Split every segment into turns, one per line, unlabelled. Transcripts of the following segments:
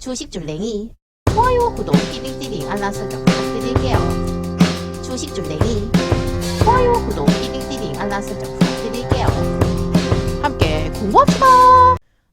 주식줄랭이 좋아요, 구독, 띠링띠링 알람 설정 부탁드릴게요. 주식줄랭이 좋아요, 구독, 띠링띠링 알람 설정 부탁드릴게요. 함께 공부합시다.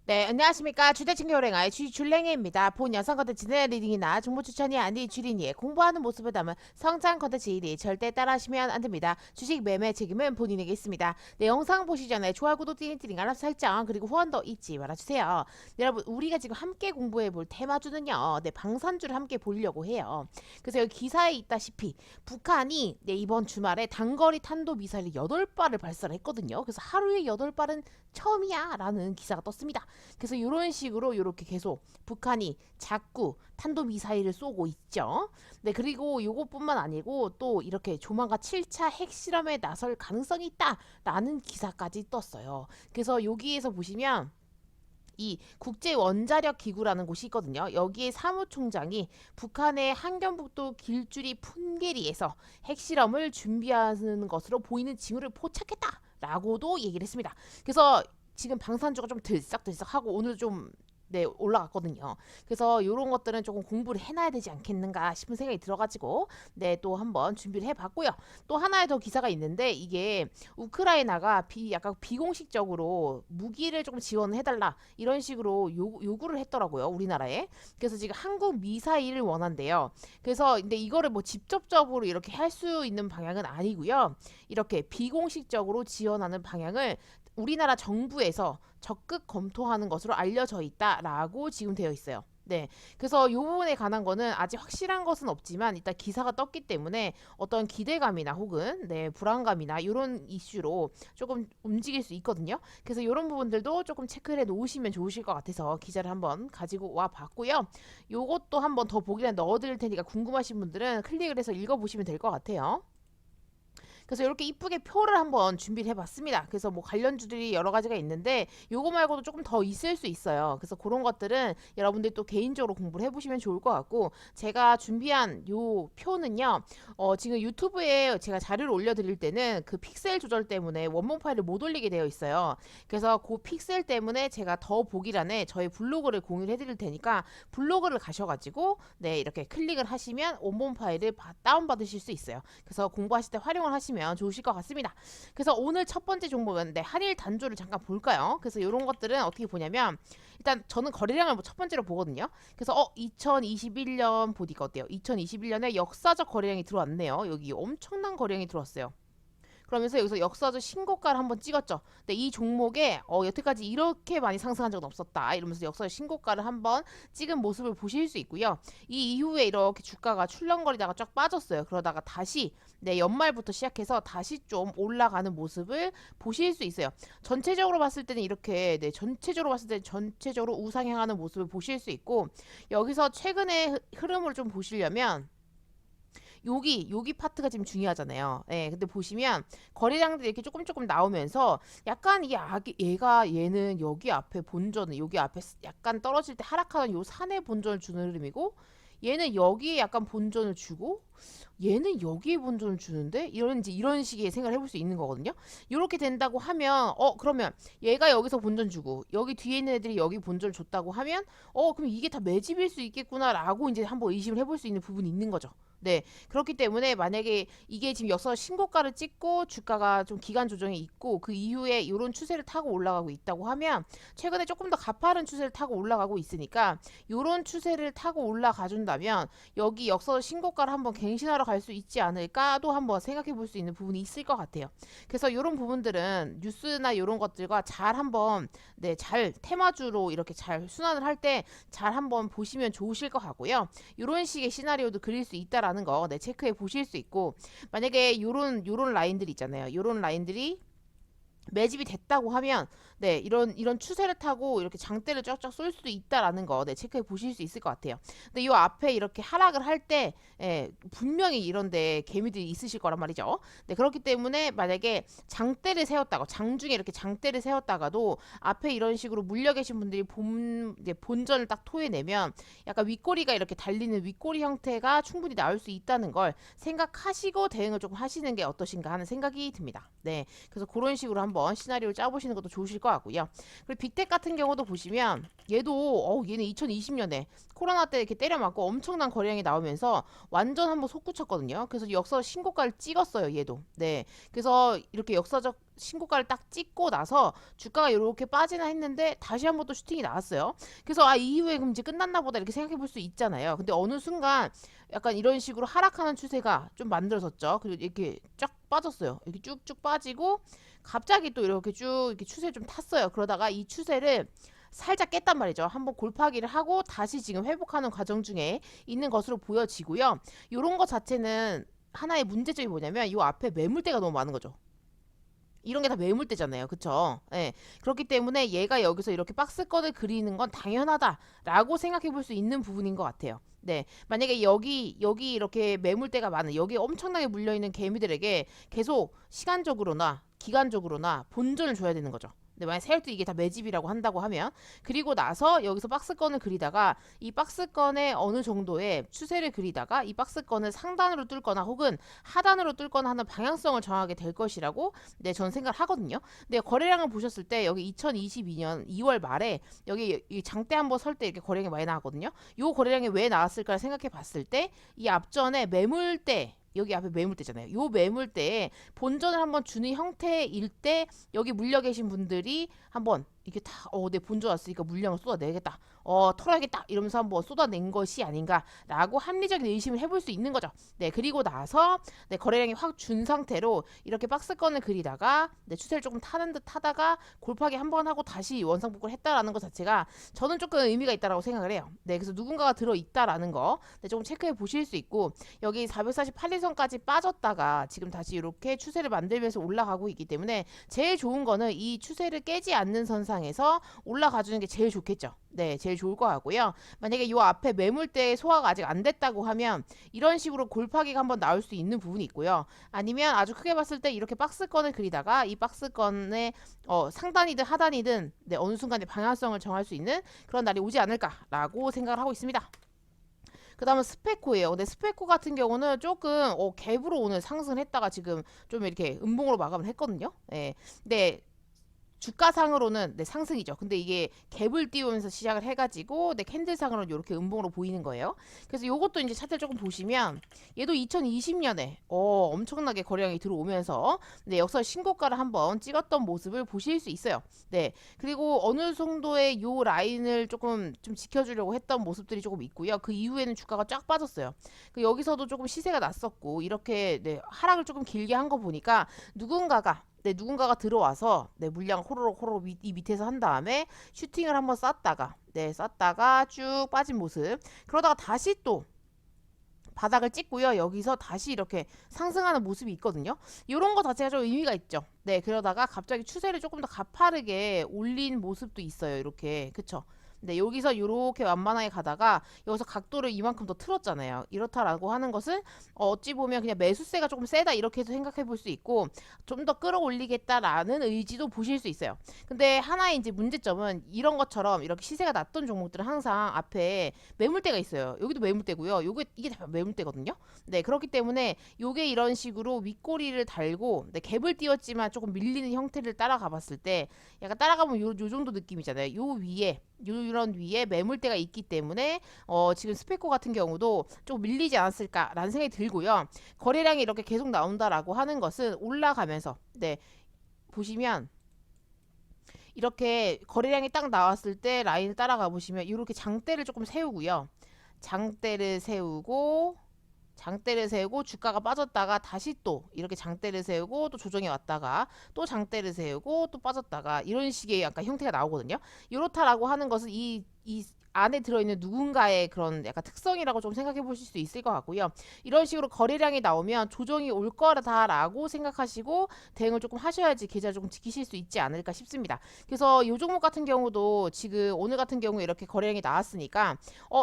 네, 안녕하십니까. 주대친교랭아의 주줄랭이입니다. 본 영상 컨텐츠는 리딩이나 정보 추천이 아닌 주린이의 공부하는 모습을 담은 성장 컨텐츠이니 절대 따라하시면 안 됩니다. 주식 매매 책임은 본인에게 있습니다. 네, 영상 보시기 전에 좋아요, 구독, 띠링띠링 알람 설정 그리고 후원도 잊지 말아주세요. 네, 여러분, 우리가 지금 함께 공부해 볼 테마주는요, 네, 방산주를 함께 보려고 해요. 그래서 여기 기사에 있다시피 북한이 이번 주말에 단거리 탄도미사일 8발을 발사를 했거든요. 그래서 하루에 8발은 처음이야 라는 기사가 떴습니다. 그래서 이런 식으로 이렇게 계속 북한이 자꾸 탄도미사일을 쏘고 있죠. 네, 그리고 요것뿐만 아니고 또 이렇게 조만간 7차 핵실험에 나설 가능성이 있다 라는 기사까지 떴어요. 그래서 여기에서 보시면 이 국제원자력기구라는 곳이 있거든요. 여기에 사무총장이 북한의 한경북도 길줄이 푼계리에서 핵실험을 준비하는 것으로 보이는 징후를 포착했다 라고도 얘기를 했습니다. 그래서 지금 방산주가 좀 들썩들썩하고 오늘 좀 올라갔거든요. 그래서 이런 것들은 조금 공부를 해놔야 되지 않겠는가 싶은 생각이 들어가지고 또 한번 준비를 해봤고요. 또 하나의 더 기사가 있는데 이게 우크라이나가 약간 비공식적으로 무기를 조금 지원을 해달라 이런 식으로 요구를 했더라고요, 우리나라에. 그래서 지금 한국 미사일을 원한대요. 그래서 근데 이거를 뭐 직접적으로 이렇게 할 수 있는 방향은 아니고요. 이렇게 비공식적으로 지원하는 방향을 우리나라 정부에서 적극 검토하는 것으로 알려져 있다라고 지금 되어 있어요. 네, 그래서 이 부분에 관한 거는 아직 확실한 것은 없지만 일단 기사가 떴기 때문에 어떤 기대감이나 혹은 불안감이나 이런 이슈로 조금 움직일 수 있거든요. 그래서 이런 부분들도 조금 체크를 해 놓으시면 좋으실 것 같아서 기자를 한번 가지고 와 봤고요. 요것도 한번 더 보기란 넣어드릴 테니까 궁금하신 분들은 클릭을 해서 읽어보시면 될 것 같아요. 그래서 이렇게 이쁘게 표를 한번 준비를 해봤습니다. 그래서 뭐 관련주들이 여러 가지가 있는데 요거 말고도 조금 더 있을 수 있어요. 그래서 그런 것들은 여러분들이 또 개인적으로 공부를 해보시면 좋을 것 같고, 제가 준비한 요 표는요, 지금 유튜브에 제가 자료를 올려드릴 때는 그 픽셀 조절 때문에 원본 파일을 못 올리게 되어 있어요. 그래서 그 픽셀 때문에 제가 더 보기란에 저희 블로그를 공유를 해드릴 테니까 블로그를 가셔가지고 이렇게 클릭을 하시면 원본 파일을 다운받으실 수 있어요. 그래서 공부하실 때 활용을 하시면 좋으실 것 같습니다. 그래서 오늘 첫 번째 종목은 한일 단조를 잠깐 볼까요? 그래서 이런 것들은 어떻게 보냐면, 일단 저는 거래량을 첫 번째로 보거든요. 그래서 2021년 보니까 어때요? 2021년에 역사적 거래량이 들어왔네요. 여기 엄청난 거래량이 들어왔어요. 그러면서 여기서 역사적 신고가를 한번 찍었죠. 근데 이 종목에 여태까지 이렇게 많이 상승한 적은 없었다 이러면서 역사적 신고가를 한번 찍은 모습을 보실 수 있고요. 이 이후에 이렇게 주가가 출렁거리다가 쫙 빠졌어요. 그러다가 다시 연말부터 시작해서 다시 좀 올라가는 모습을 보실 수 있어요. 전체적으로 봤을 때는 이렇게 전체적으로 봤을 때는 전체적으로 우상향하는 모습을 보실 수 있고, 여기서 최근의 흐름을 좀 보시려면 여기 파트가 지금 중요하잖아요. 근데 보시면 거래량들이 이렇게 조금 나오면서 약간 이게 얘는 여기 앞에 본전을 여기 앞에 약간 떨어질 때 하락하는 요 산의 본전을 주는 흐름이고, 얘는 여기에 약간 본전을 주고 얘는 여기에 본전을 주는데 이런 식의 생각을 해볼 수 있는 거거든요. 이렇게 된다고 하면 그러면 얘가 여기서 본전 주고 여기 뒤에 있는 애들이 여기 본전을 줬다고 하면 그럼 이게 다 매집일 수 있겠구나라고 이제 한번 의심을 해볼 수 있는 부분이 있는 거죠. 네, 그렇기 때문에 만약에 이게 지금 역사 신고가를 찍고 주가가 좀 기간 조정이 있고 그 이후에 이런 추세를 타고 올라가고 있다고 하면, 최근에 조금 더 가파른 추세를 타고 올라가고 있으니까 이런 추세를 타고 올라가 준다면 여기 역사 신고가를 한번 갱신하러 갈 수 있지 않을까도 한번 생각해 볼 수 있는 부분이 있을 것 같아요. 그래서 이런 부분들은 뉴스나 이런 것들과 잘 한번 잘 테마주로 이렇게 잘 순환을 할 때 잘 한번 보시면 좋으실 것 같고요. 이런 식의 시나리오도 그릴 수 있다라는 거 체크해 보실 수 있고, 만약에 요런 라인들이 있잖아요. 요런 라인들이 매집이 됐다고 하면 이런 추세를 타고 이렇게 장대를 쫙쫙 쏠 수도 있다라는 거 체크해 보실 수 있을 것 같아요. 근데 이 앞에 이렇게 하락을 할 때 분명히 이런데 개미들이 있으실 거란 말이죠. 그렇기 때문에 만약에 장대를 세웠다가 장중에 이렇게 장대를 세웠다가도 앞에 이런 식으로 물려 계신 분들이 본전을 딱 토해내면 약간 윗꼬리가 이렇게 달리는 윗꼬리 형태가 충분히 나올 수 있다는 걸 생각하시고 대응을 조금 하시는 게 어떠신가 하는 생각이 듭니다. 그래서 그런 식으로 한번 시나리오를 짜보시는 것도 좋으실 것 것 같고요. 그리고 빅텍 같은 경우도 보시면 얘도 얘는 2020년에 코로나 때 이렇게 때려 맞고 엄청난 거래량이 나오면서 완전 한번 솟구쳤거든요. 그래서 역사 신고가를 찍었어요, 얘도. 네. 그래서 이렇게 역사적 신고가를 딱 찍고 나서 주가가 이렇게 빠지나 했는데 다시 한번 또 슈팅이 나왔어요. 그래서 이 이후에 그럼 이제 끝났나 보다 이렇게 생각해 볼 수 있잖아요. 근데 어느 순간 약간 이런 식으로 하락하는 추세가 좀 만들어졌죠. 그리고 이렇게 쫙 빠졌어요. 이렇게 쭉쭉 빠지고 갑자기 또 이렇게 쭉 이렇게 추세 좀 탔어요. 그러다가 이 추세를 살짝 깼단 말이죠. 한번 골파기를 하고 다시 지금 회복하는 과정 중에 있는 것으로 보여지고요. 요런 거 자체는 하나의 문제점이 뭐냐면 요 앞에 매물대가 너무 많은 거죠. 이런 게 다 매물대잖아요. 그쵸? 예. 그렇기 때문에 얘가 여기서 이렇게 박스권을 그리는 건 당연하다라고 생각해 볼 수 있는 부분인 것 같아요. 네. 만약에 여기 이렇게 매물대가 많은, 여기 엄청나게 물려있는 개미들에게 계속 시간적으로나 기간적으로나 본전을 줘야 되는 거죠. 근데 만약 세일도 이게 다 매집이라고 한다고 하면, 그리고 나서 여기서 박스권을 그리다가 이 박스권의 어느 정도의 추세를 그리다가 이 박스권을 상단으로 뚫거나 혹은 하단으로 뚫거나 하는 방향성을 정하게 될 것이라고 네, 전 생각을 하거든요. 근데 거래량을 보셨을 때 여기 2022년 2월 말에 여기 이 장대 한번 설 때 이렇게 거래량이 많이 나왔거든요. 요 거래량이 왜 나왔을까 생각해 봤을 때 이 앞전에 매물대, 여기 앞에 매물대잖아요. 요 매물대에 본전을 한번 주는 형태일 때 여기 물려 계신 분들이 한번 이게 다 내 본전 왔으니까 물량을 쏟아내겠다. 털어야겠다. 이러면서 한번 쏟아낸 것이 아닌가라고 합리적인 의심을 해볼 수 있는 거죠. 네, 그리고 나서 네, 거래량이 확 준 상태로 이렇게 박스권을 그리다가 네, 추세를 조금 타는 듯 하다가 골파기 한번 하고 다시 원상복구를 했다라는 것 자체가 저는 조금 의미가 있다라고 생각을 해요. 네, 그래서 누군가가 들어 있다라는 거 네, 조금 체크해 보실 수 있고, 여기 448일선까지 빠졌다가 지금 다시 이렇게 추세를 만들면서 올라가고 있기 때문에 제일 좋은 거는 이 추세를 깨지 않는 선상에서 올라가 주는 게 제일 좋겠죠. 네, 제일 좋을 것 같고요. 만약에 이 앞에 매물대 소화가 아직 안 됐다고 하면 이런 식으로 골파기가 한번 나올 수 있는 부분이 있고요. 아니면 아주 크게 봤을 때 이렇게 박스권을 그리다가 이 박스권의 상단이든 하단이든 네, 어느 순간에 방향성을 정할 수 있는 그런 날이 오지 않을까라고 생각을 하고 있습니다. 그 다음은 스페코예요. 근데 스페코 같은 경우는 조금 갭으로 오늘 상승을 했다가 지금 좀 이렇게 음봉으로 마감을 했거든요. 네. 근데 주가상으로는 네, 상승이죠. 근데 이게 갭을 띄우면서 시작을 해가지고 네, 캔들상으로는 이렇게 음봉으로 보이는 거예요. 그래서 이것도 이제 차트를 조금 보시면 얘도 2020년에 엄청나게 거래량이 들어오면서 네, 역사 신고가를 한번 찍었던 모습을 보실 수 있어요. 네, 그리고 어느 정도의 요 라인을 조금 좀 지켜주려고 했던 모습들이 조금 있고요. 그 이후에는 주가가 쫙 빠졌어요. 그 여기서도 조금 시세가 났었고 이렇게 네, 하락을 조금 길게 한 거 보니까 누군가가 들어와서 물량 호로록 이 밑에서 한 다음에 슈팅을 한번 쐈다가 쭉 빠진 모습. 그러다가 다시 또 바닥을 찍고요. 여기서 다시 이렇게 상승하는 모습이 있거든요. 이런 거 자체가 좀 의미가 있죠. 네, 그러다가 갑자기 추세를 조금 더 가파르게 올린 모습도 있어요. 이렇게, 그쵸? 네, 여기서 이렇게 완만하게 가다가 여기서 각도를 이만큼 더 틀었잖아요. 이렇다라고 하는 것은 어찌 보면 그냥 매수세가 조금 세다 이렇게 해서 생각해 볼 수 있고, 좀 더 끌어올리겠다라는 의지도 보실 수 있어요. 근데 하나의 이제 문제점은 이런 것처럼 이렇게 시세가 낮던 종목들은 항상 앞에 매물대가 있어요. 여기도 매물대고요. 이게 다 매물대거든요. 네, 그렇기 때문에 요게 이런 식으로 윗꼬리를 달고 네, 갭을 띄웠지만 조금 밀리는 형태를 따라가 봤을 때 약간 따라가면 요 정도 느낌이잖아요. 이런 위에 매물대가 있기 때문에 지금 스페코 같은 경우도 좀 밀리지 않았을까라는 생각이 들고요. 거래량이 이렇게 계속 나온다라고 하는 것은 올라가면서 네, 보시면 이렇게 거래량이 딱 나왔을 때 라인을 따라가 보시면 이렇게 장대를 조금 세우고요. 장대를 세우고 주가가 빠졌다가 다시 또 이렇게 장대를 세우고 또 조정이 왔다가 또 장대를 세우고 또 빠졌다가 이런 식의 약간 형태가 나오거든요. 이렇다라고 하는 것은 이 안에 들어있는 누군가의 그런 약간 특성이라고 좀 생각해 보실 수 있을 것 같고요. 이런 식으로 거래량이 나오면 조정이 올 거다라고 생각하시고 대응을 조금 하셔야지 계좌를 조금 지키실 수 있지 않을까 싶습니다. 그래서 이 종목 같은 경우도 지금 오늘 같은 경우에 이렇게 거래량이 나왔으니까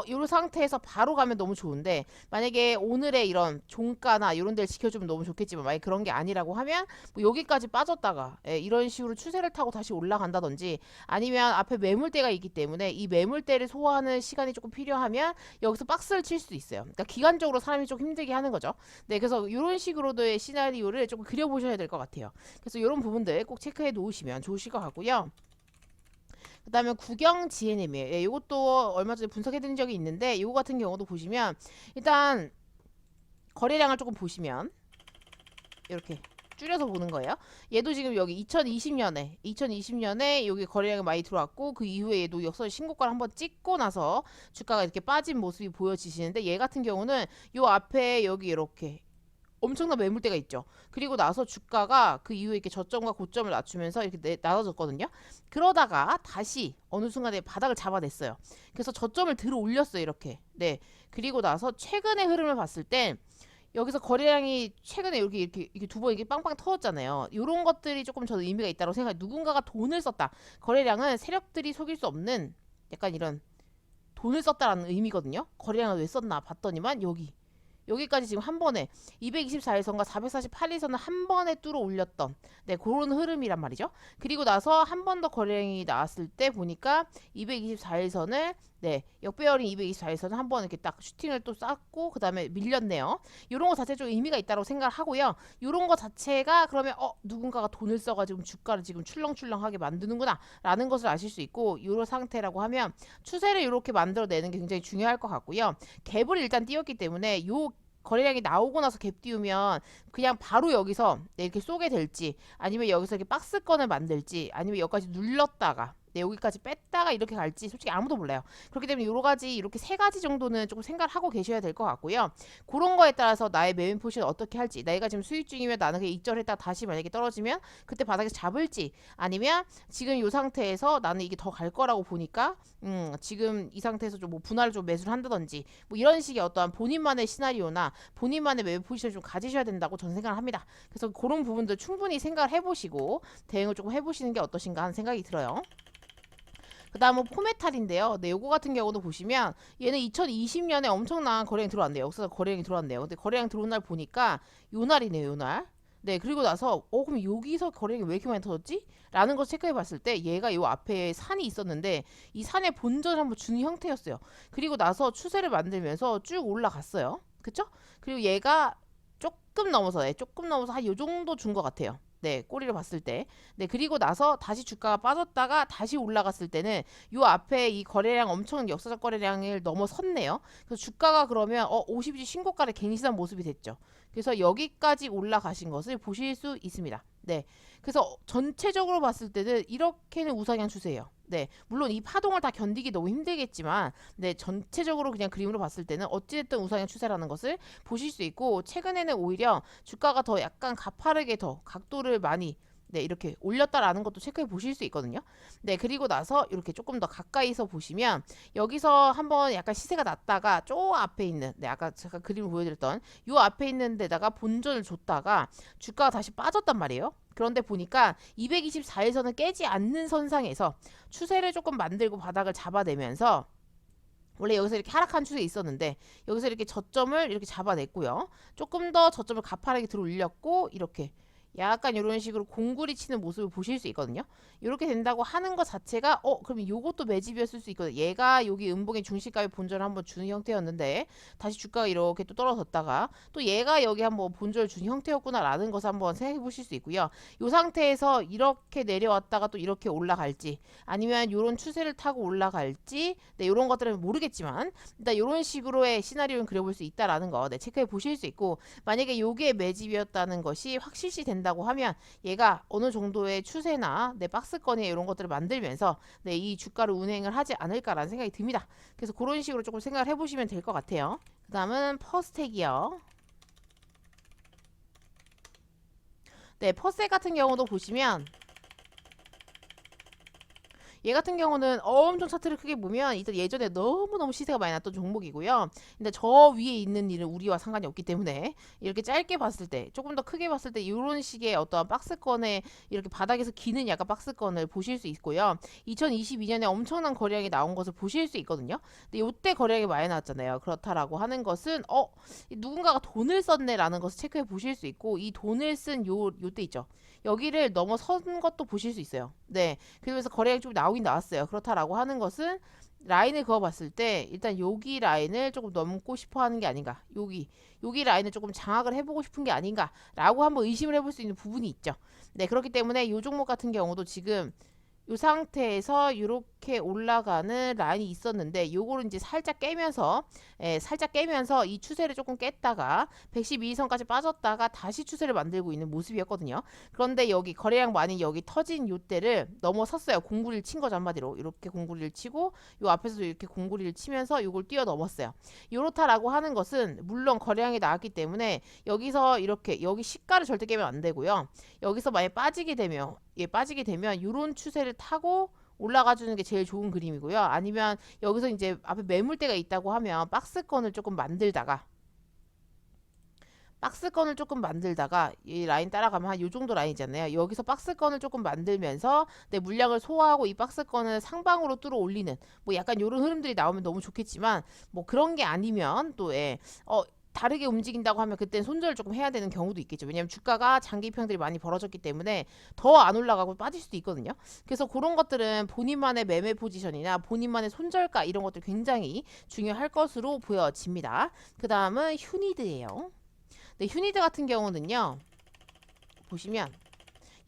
이 상태에서 바로 가면 너무 좋은데, 만약에 오늘의 이런 종가나 이런 데를 지켜주면 너무 좋겠지만 만약에 그런 게 아니라고 하면 뭐 여기까지 빠졌다가 이런 식으로 추세를 타고 다시 올라간다든지, 아니면 앞에 매물대가 있기 때문에 이 매물대를 소화하는 시간이 조금 필요하면 여기서 박스를 칠 수도 있어요. 그러니까 기간적으로 사람이 조금 힘들게 하는 거죠. 네, 그래서 이런 식으로도의 시나리오를 조금 그려보셔야 될 것 같아요. 그래서 이런 부분들 꼭 체크해 놓으시면 좋으실 것 같고요. 그 다음에 구경 GNM이에요. 예, 이것도 얼마 전에 분석해드린 적이 있는데 이거 같은 경우도 보시면 일단 거래량을 조금 보시면 이렇게 줄여서 보는 거예요. 얘도 지금 여기 2020년에 여기 거래량이 많이 들어왔고 그 이후에 얘도 역설 신고가를 한번 찍고 나서 주가가 이렇게 빠진 모습이 보여지시는데 얘 같은 경우는 요 앞에 여기 이렇게 엄청난 매물대가 있죠. 그리고 나서 주가가 그 이후에 이렇게 저점과 고점을 낮추면서 이렇게 나눠졌거든요. 그러다가 다시 어느 순간에 바닥을 잡아냈어요. 그래서 저점을 들어 올렸어요. 이렇게. 네. 그리고 나서 최근의 흐름을 봤을 때 여기서 거래량이 최근에 이렇게 두 번 이렇게 빵빵 터졌잖아요. 이런 것들이 조금 저는 의미가 있다고 생각해요. 누군가가 돈을 썼다. 거래량은 세력들이 속일 수 없는 약간 이런 돈을 썼다라는 의미거든요. 거래량을 왜 썼나 봤더니만 여기까지 지금 한 번에 224일선과 448일선을 한 번에 뚫어 올렸던 그런 흐름이란 말이죠. 그리고 나서 한 번 더 거래량이 나왔을 때 보니까 224일선을 역배열인 224일선을 한 번 이렇게 딱 슈팅을 또 쌌고 그 다음에 밀렸네요. 이런 거 자체 좀 의미가 있다고 생각을 하고요. 이런 거 자체가 그러면 누군가가 돈을 써가지고 주가를 지금 출렁출렁하게 만드는구나 라는 것을 아실 수 있고 이런 상태라고 하면 추세를 이렇게 만들어내는 게 굉장히 중요할 것 같고요. 갭을 일단 띄웠기 때문에 요 거래량이 나오고 나서 갭 띄우면 그냥 바로 여기서 이렇게 쏘게 될지 아니면 여기서 이렇게 박스권을 만들지 아니면 여기까지 눌렀다가 여기까지 뺐다가 이렇게 갈지 솔직히 아무도 몰라요. 그렇기 때문에 여러 가지 이렇게 세 가지 정도는 조금 생각을 하고 계셔야 될 것 같고요. 그런 거에 따라서 나의 매매 포지션을 어떻게 할지 내가 지금 수익 중이면 나는 그냥 익절했다가 다시 만약에 떨어지면 그때 바닥에서 잡을지 아니면 지금 이 상태에서 나는 이게 더 갈 거라고 보니까 지금 이 상태에서 좀 뭐 분할을 좀 매수를 한다든지 뭐 이런 식의 어떠한 본인만의 시나리오나 본인만의 매매 포지션을 좀 가지셔야 된다고 저는 생각을 합니다. 그래서 그런 부분들 충분히 생각을 해보시고 대응을 조금 해보시는 게 어떠신가 하는 생각이 들어요. 그 다음은 포메탈인데요. 요거 같은 경우도 보시면 얘는 2020년에 엄청난 거래량이 들어왔네요. 역사적 거래량이 들어왔네요. 근데 거래량 들어온 날 보니까 요 날이네요. 요 날. 그리고 나서 그럼 여기서 거래량이 왜 이렇게 많이 터졌지? 라는 걸 체크해 봤을 때 얘가 요 앞에 산이 있었는데 이 산의 본전을 한번 주는 형태였어요. 그리고 나서 추세를 만들면서 쭉 올라갔어요. 그쵸? 그리고 얘가 조금 넘어서 한 요 정도 준 것 같아요. 꼬리를 봤을 때. 그리고 나서 다시 주가가 빠졌다가 다시 올라갔을 때는 요 앞에 이 거래량 엄청난 역사적 거래량을 넘어섰네요. 그래서 주가가 그러면 50일 신고가를 갱신한 모습이 됐죠. 그래서 여기까지 올라가신 것을 보실 수 있습니다. 그래서 전체적으로 봤을 때는 이렇게는 우상향 추세예요. 물론 이 파동을 다 견디기 너무 힘들겠지만, 전체적으로 그냥 그림으로 봤을 때는 어찌됐든 우상향 추세라는 것을 보실 수 있고, 최근에는 오히려 주가가 더 약간 가파르게 더 각도를 많이 이렇게 올렸다라는 것도 체크해 보실 수 있거든요. 그리고 나서 이렇게 조금 더 가까이서 보시면 여기서 한번 약간 시세가 났다가 저 앞에 있는 아까 제가 그림을 보여드렸던 요 앞에 있는 데다가 본전을 줬다가 주가가 다시 빠졌단 말이에요. 그런데 보니까 224일선을 깨지 않는 선상에서 추세를 조금 만들고 바닥을 잡아내면서 원래 여기서 이렇게 하락한 추세 있었는데 여기서 이렇게 저점을 이렇게 잡아냈고요. 조금 더 저점을 가파르게 들어 올렸고 이렇게 약간 이런 식으로 공구리 치는 모습을 보실 수 있거든요. 이렇게 된다고 하는 것 자체가 그러면 요것도 매집이었을 수 있거든요. 얘가 여기 음봉의 중시가의 본전을 한번 주는 형태였는데 다시 주가가 이렇게 또 떨어졌다가 또 얘가 여기 한번 본전을 주는 형태였구나라는 것을 한번 생각해 보실 수 있고요. 이 상태에서 이렇게 내려왔다가 또 이렇게 올라갈지 아니면 이런 추세를 타고 올라갈지 이런 것들은 모르겠지만 일단 이런 식으로의 시나리오는 그려볼 수 있다라는 거 체크해 보실 수 있고 만약에 요게 매집이었다는 것이 확실시 된다고 하면 얘가 어느 정도의 추세나 박스권에 이런 것들을 만들면서 이 주가를 운행을 하지 않을까라는 생각이 듭니다. 그래서 그런 식으로 조금 생각을 해보시면 될 것 같아요. 그 다음은 퍼스텍이요. 퍼스텍 같은 경우도 보시면 얘 같은 경우는 엄청 차트를 크게 보면 일단 예전에 너무너무 시세가 많이 났던 종목이고요. 근데 저 위에 있는 일은 우리와 상관이 없기 때문에 이렇게 짧게 봤을 때 조금 더 크게 봤을 때 이런 식의 어떤 박스권에 이렇게 바닥에서 기는 약간 박스권을 보실 수 있고요. 2022년에 엄청난 거래량이 나온 것을 보실 수 있거든요. 근데 이때 거래량이 많이 나왔잖아요. 그렇다라고 하는 것은 누군가가 돈을 썼네라는 것을 체크해 보실 수 있고 이 돈을 쓴 요때 있죠. 여기를 넘어선 것도 보실 수 있어요. 그래서 거래량이 좀 나오긴 나왔어요. 그렇다라고 하는 것은 라인을 그어봤을 때 일단 여기 라인을 조금 넘고 싶어 하는 게 아닌가. 여기 라인을 조금 장악을 해보고 싶은 게 아닌가라고 한번 의심을 해볼 수 있는 부분이 있죠. 그렇기 때문에 이 종목 같은 경우도 지금 이 상태에서 이렇게 올라가는 라인이 있었는데 요거를 이제 살짝 깨면서 살짝 깨면서 이 추세를 조금 깼다가 112선까지 빠졌다가 다시 추세를 만들고 있는 모습이었거든요. 그런데 여기 거래량 많이 여기 터진 요때를 넘어섰어요. 공구리를 친 거죠, 한마디로. 이렇게 공구리를 치고 요 앞에서도 이렇게 공구리를 치면서 요걸 뛰어넘었어요. 요렇다라고 하는 것은 물론 거래량이 나왔기 때문에 여기서 이렇게 여기 시가를 절대 깨면 안 되고요. 여기서 만약 빠지게 되면 빠지게 되면 이런 추세를 타고 올라가 주는 게 제일 좋은 그림이고요. 아니면 여기서 이제 앞에 매물대가 있다고 하면 박스권을 조금 만들다가 이 라인 따라가면 한 요 정도 라인이잖아요. 여기서 박스권을 조금 만들면서 내 물량을 소화하고 이 박스권을 상방으로 뚫어 올리는 뭐 약간 요런 흐름들이 나오면 너무 좋겠지만 뭐 그런 게 아니면 또 다르게 움직인다고 하면 그때는 손절을 조금 해야 되는 경우도 있겠죠. 왜냐하면 주가가 장기 평들이 많이 벌어졌기 때문에 더 안 올라가고 빠질 수도 있거든요. 그래서 그런 것들은 본인만의 매매 포지션이나 본인만의 손절가 이런 것들 굉장히 중요할 것으로 보여집니다. 그 다음은 휴니드예요. 네, 휴니드 같은 경우는요. 보시면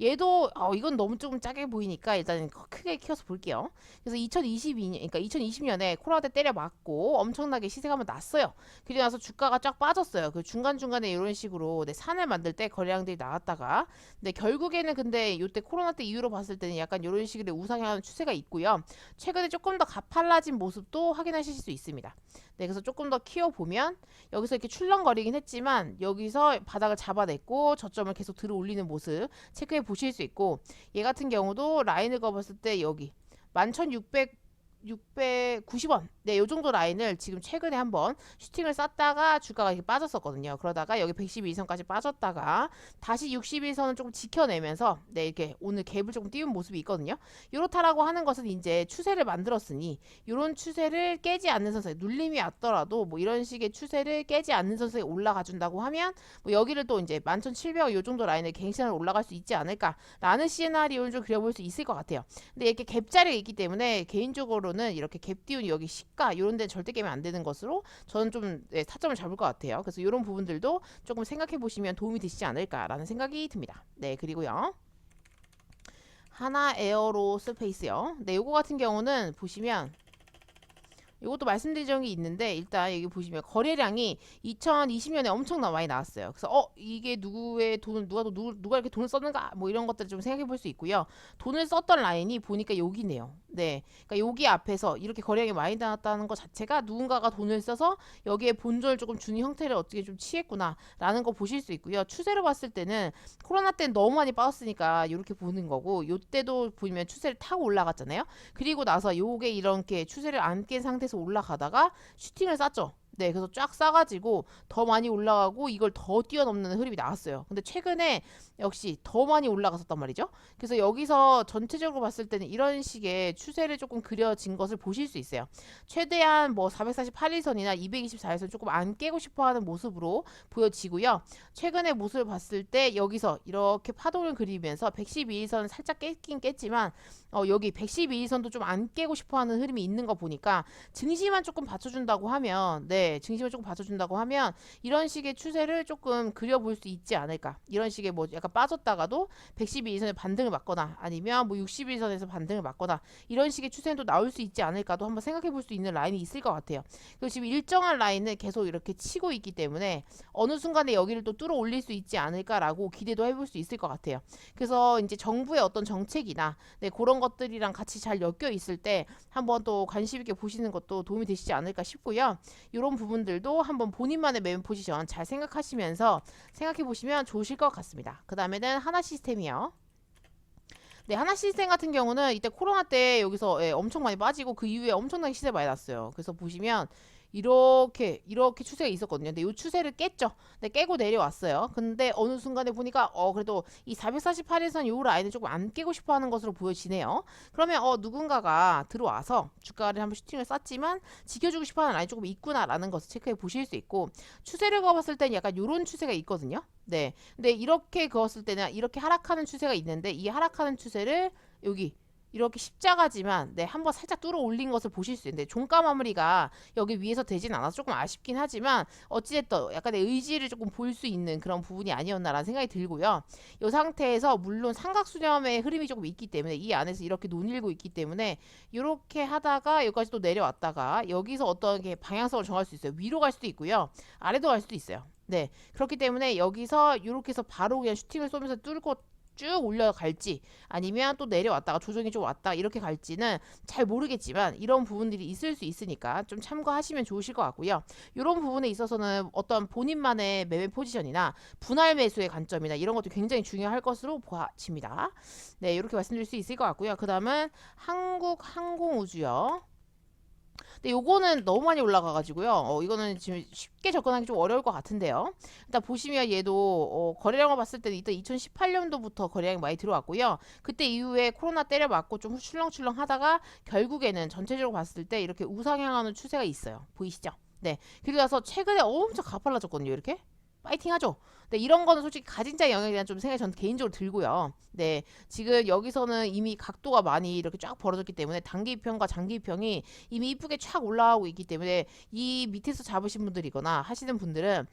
얘도 이건 너무 조금 작게 보이니까 일단 크게 키워서 볼게요. 그래서 2022년, 그러니까 2020년에 코로나 때 때려 맞고 엄청나게 시세가 한번 났어요. 그리고 나서 주가가 쫙 빠졌어요. 그 중간중간에 이런 식으로 산을 만들 때 거래량들이 나왔다가 결국에는 근데 이때 코로나 때 이후로 봤을 때는 약간 이런 식으로 우상향하는 추세가 있고요. 최근에 조금 더 가팔라진 모습도 확인하실 수 있습니다. 네, 그래서 조금 더 키워보면 여기서 이렇게 출렁거리긴 했지만 여기서 바닥을 잡아냈고 저점을 계속 들어 올리는 모습 체크해 보실 수 있고, 얘 같은 경우도 라인을 그어봤을 때 여기 11,690원 네, 요 정도 라인을 지금 최근에 한번 슈팅을 쐈다가 주가가 이렇게 빠졌었거든요. 그러다가 여기 112선까지 빠졌다가 다시 61선을 조금 지켜내면서 이렇게 오늘 갭을 조금 띄운 모습이 있거든요. 요렇다라고 하는 것은 이제 추세를 만들었으니 요런 추세를 깨지 않는 선수에 눌림이 왔더라도 뭐 이런 식의 추세를 깨지 않는 선수에 올라가 준다고 하면 뭐 여기를 또 이제 11,700원 요 정도 라인을 갱신하러 올라갈 수 있지 않을까라는 시나리오를 좀 그려볼 수 있을 것 같아요. 근데 이렇게 갭자리가 있기 때문에 개인적으로는 이렇게 갭 띄운 여기 시가 이런 데는 절대 깨면 안 되는 것으로 저는 좀 타점을 잡을 것 같아요. 그래서 이런 부분들도 조금 생각해 보시면 도움이 되시지 않을까라는 생각이 듭니다. 네, 그리고요. 하나 에어로스페이스요. 네, 요거 같은 경우는 보시면 이것도 말씀드린 적이 있는데 일단 여기 보시면 거래량이 2020년에 엄청나 많이 나왔어요. 그래서 이게 누구의 돈을 누가 이렇게 돈을 썼는가 뭐 이런 것들을 좀 생각해 볼 수 있고요. 돈을 썼던 라인이 보니까 여기네요. 네, 그러니까 여기 앞에서 이렇게 거래량이 많이 나왔다는 것 자체가 누군가가 돈을 써서 여기에 본전을 조금 주는 형태를 어떻게 좀 취했구나라는 거 보실 수 있고요. 추세로 봤을 때는 코로나 때는 너무 많이 빠졌으니까 이렇게 보는 거고, 요때도 보면 추세를 타고 올라갔잖아요. 그리고 나서 요게 이렇게 추세를 안 깬 상태에서 올라가다가 슈팅을 쐈죠. 네, 그래서 쫙 싸가지고 더 많이 올라가고 이걸 더 뛰어넘는 흐름이 나왔어요. 근데 최근에 역시 더 많이 올라갔었단 말이죠. 그래서 여기서 전체적으로 봤을 때는 이런 식의 추세를 조금 그려진 것을 보실 수 있어요. 최대한 뭐 448일선이나 224일선 조금 안 깨고 싶어하는 모습으로 보여지고요. 최근의 모습을 봤을 때 여기서 이렇게 파동을 그리면서 112일선은 살짝 깼긴 깼지만 여기 112일선도 좀 안 깨고 싶어하는 흐름이 있는 거 보니까 증시만 조금 받쳐준다고 하면 증시만 조금 받쳐준다고 하면 이런 식의 추세를 조금 그려볼 수 있지 않을까. 이런 식의 뭐 약간 빠졌다가도 112일선에 반등을 맞거나 아니면 뭐 60일선에서 반등을 맞거나 이런 식의 추세도 나올 수 있지 않을까도 한번 생각해 볼 수 있는 라인이 있을 것 같아요. 그리고 지금 일정한 라인을 계속 이렇게 치고 있기 때문에 어느 순간에 여기를 또 뚫어 올릴 수 있지 않을까라고 기대도 해볼 수 있을 것 같아요. 그래서 이제 정부의 어떤 정책이나 그런 것들이랑 같이 잘 엮여 있을 때 한번 또 관심 있게 보시는 것도 도움이 되시지 않을까 싶고요. 이런 부분들도 한번 본인만의 매매 포지션 잘 생각하시면서 생각해 보시면 좋으실 것 같습니다. 그 다음에는 하나 시스템이요. 네, 하나 시스템 같은 경우는 이때 코로나 때 여기서 엄청 많이 빠지고 그 이후에 엄청나게 시세 많이 났어요. 그래서 보시면 이렇게 추세가 있었거든요. 근데 이 추세를 깼죠. 근데 깨고 내려왔어요. 근데 어느 순간에 보니까 그래도 이 448일선 요 라인을 조금 안 깨고 싶어 하는 것으로 보여지네요. 그러면 누군가가 들어와서 주가를 한번 슈팅을 쐈지만 지켜주고 싶어 하는 라인이 조금 있구나라는 것을 체크해 보실 수 있고, 추세를 그어봤을 때는 약간 요런 추세가 있거든요. 네. 근데 이렇게 그었을 때는 이렇게 하락하는 추세가 있는데 이 하락하는 추세를 여기 이렇게 십자가지만 네, 한번 살짝 뚫어 올린 것을 보실 수 있는데 종가 마무리가 여기 위에서 되진 않아서 조금 아쉽긴 하지만 어찌됐든 약간의 의지를 조금 볼 수 있는 그런 부분이 아니었나라는 생각이 들고요. 이 상태에서 물론 삼각수렴의 흐름이 조금 있기 때문에 이 안에서 이렇게 논일고 있기 때문에 이렇게 하다가 여기까지 또 내려왔다가 여기서 어떤 게 방향성을 정할 수 있어요. 위로 갈 수도 있고요. 아래도 갈 수도 있어요. 네, 그렇기 때문에 여기서 이렇게 해서 바로 그냥 슈팅을 쏘면서 뚫고 쭉 올라갈지 아니면 또 내려왔다가 조정이 좀 왔다 이렇게 갈지는 잘 모르겠지만 이런 부분들이 있을 수 있으니까 좀 참고하시면 좋으실 것 같고요. 이런 부분에 있어서는 어떤 본인만의 매매 포지션이나 분할 매수의 관점이나 이런 것도 굉장히 중요할 것으로 보아집니다. 네, 이렇게 말씀드릴 수 있을 것 같고요. 그 다음은 한국항공우주요. 근데 요거는 너무 많이 올라가가지고요. 이거는 지금 쉽게 접근하기 좀 어려울 것 같은데요. 일단 보시면 얘도 거래량을 봤을 때는 일단 2018년도부터 거래량이 많이 들어왔고요. 그때 이후에 코로나 때려맞고 좀 출렁출렁 하다가 결국에는 전체적으로 봤을 때 이렇게 우상향하는 추세가 있어요. 보이시죠? 네. 그리고 나서 최근에 엄청 가팔라졌거든요. 이렇게. 파이팅 하죠. 네, 이런 거는 솔직히 가진 자의 영역에 대한 좀 생각이 저는 개인적으로 들고요. 네, 지금 여기서는 이미 각도가 많이 이렇게 쫙 벌어졌기 때문에 단기 입형과 장기 입형이 이미 이쁘게 쫙 올라가고 있기 때문에 이 밑에서 잡으신 분들이거나 하시는 분들은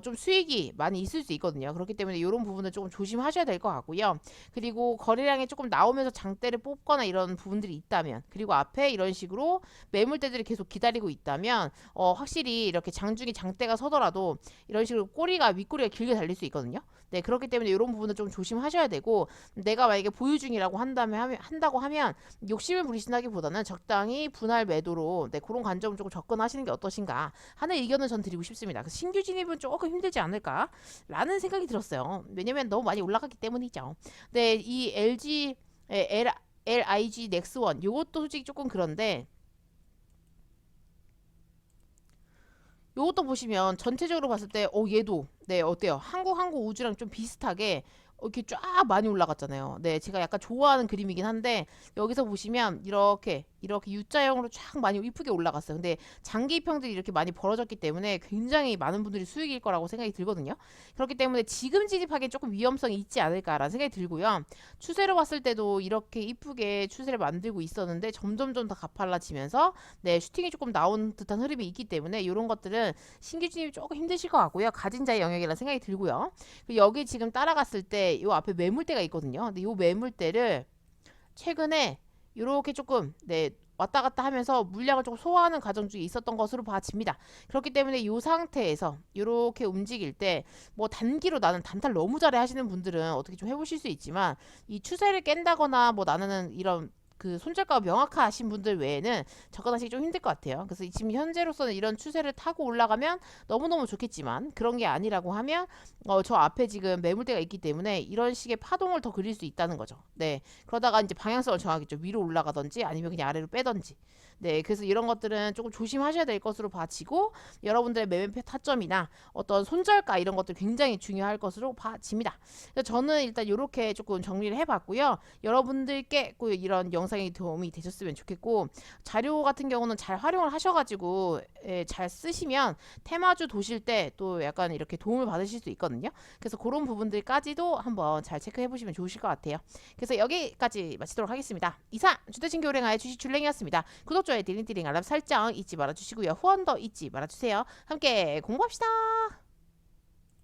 좀 수익이 많이 있을 수 있거든요. 그렇기 때문에 이런 부분은 조금 조심하셔야 될 것 같고요. 그리고 거래량이 조금 나오면서 장대를 뽑거나 이런 부분들이 있다면 그리고 앞에 이런 식으로 매물대들이 계속 기다리고 있다면 확실히 이렇게 장중에 장대가 서더라도 이런 식으로 꼬리가 윗꼬리가 길게 달릴 수 있거든요. 네, 그렇기 때문에 이런 부분은 좀 조심하셔야 되고 내가 만약에 보유 중이라고 한다고 하면 욕심을 부리신다기보다는 적당히 분할 매도로 네, 그런 관점을 조금 접근하시는 게 어떠신가 하는 의견을 전 드리고 싶습니다. 그래서 신규 진입은 조금 힘들지 않을까라는 생각이 들었어요. 왜냐면 너무 많이 올라갔기 때문이죠. 네, 이 LIG 넥스원 요것도 솔직히 조금 그런데 요것도 보시면 전체적으로 봤을 때 얘도 네 어때요? 한국 우주랑 좀 비슷하게 이렇게 쫙 많이 올라갔잖아요. 네, 제가 약간 좋아하는 그림이긴 한데 여기서 보시면 이렇게 U자형으로 쫙 많이 이쁘게 올라갔어요. 근데 장기 입형들이 이렇게 많이 벌어졌기 때문에 굉장히 많은 분들이 수익일 거라고 생각이 들거든요. 그렇기 때문에 지금 진입하기엔 조금 위험성이 있지 않을까라는 생각이 들고요. 추세로 봤을 때도 이렇게 이쁘게 추세를 만들고 있었는데 점점점 더 가팔라지면서 네, 슈팅이 조금 나온 듯한 흐름이 있기 때문에 이런 것들은 신규 진입이 조금 힘드실 것 같고요. 가진 자의 영역이라는 생각이 들고요. 여기 지금 따라갔을 때 이 앞에 매물대가 있거든요. 근데 이 매물대를 최근에 이렇게 조금 네 왔다 갔다 하면서 물량을 조금 소화하는 과정 중에 있었던 것으로 봐집니다. 그렇기 때문에 이 상태에서 이렇게 움직일 때 뭐 단기로 나는 단타를 너무 잘해 하시는 분들은 어떻게 좀 해보실 수 있지만 이 추세를 깬다거나 뭐 나는 이런 그 손절가가 명확하신 분들 외에는 접근하시기 좀 힘들 것 같아요. 그래서 지금 현재로서는 이런 추세를 타고 올라가면 너무너무 좋겠지만 그런 게 아니라고 하면 저 앞에 지금 매물대가 있기 때문에 이런 식의 파동을 더 그릴 수 있다는 거죠. 네. 그러다가 이제 방향성을 정하겠죠. 위로 올라가든지 아니면 그냥 아래로 빼든지. 네. 그래서 이런 것들은 조금 조심하셔야 될 것으로 봐지고 여러분들의 매매 타점이나 어떤 손절가 이런 것들 굉장히 중요할 것으로 봐집니다. 그래서 저는 일단 이렇게 조금 정리를 해봤고요. 여러분들께 꼭 이런 영상이 도움이 되셨으면 좋겠고 자료 같은 경우는 잘 활용을 하셔가지고 잘 쓰시면 테마주 도실 때 또 약간 이렇게 도움을 받으실 수 있거든요. 그래서 그런 부분들까지도 한번 잘 체크해 보시면 좋으실 것 같아요. 그래서 여기까지 마치도록 하겠습니다. 이상 주대신교 랭아의 주식 줄랭이었습니다. 구독, 좋아요, 띠링띠링 알람 설정 잊지 말아주시고요. 후원도 잊지 말아주세요. 함께 공부합시다.